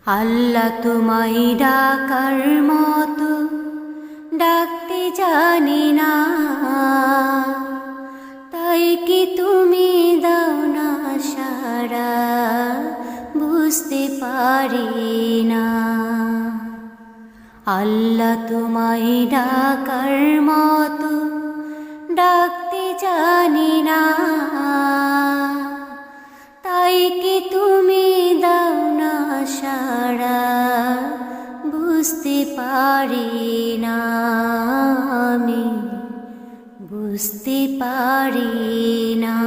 আল্লাহ তোমায় ডাকার মতো ডাকতে জানি না, তাই কি তুমি দাও না সাড়া, বুঝতে পারি না। আল্লাহ তোমায় ডাকার মতো ডাকতে জানি না, তাই কি তুমি দাও না সাড়া, বুঝতে পারি না। আমি বুঝতে পারি না।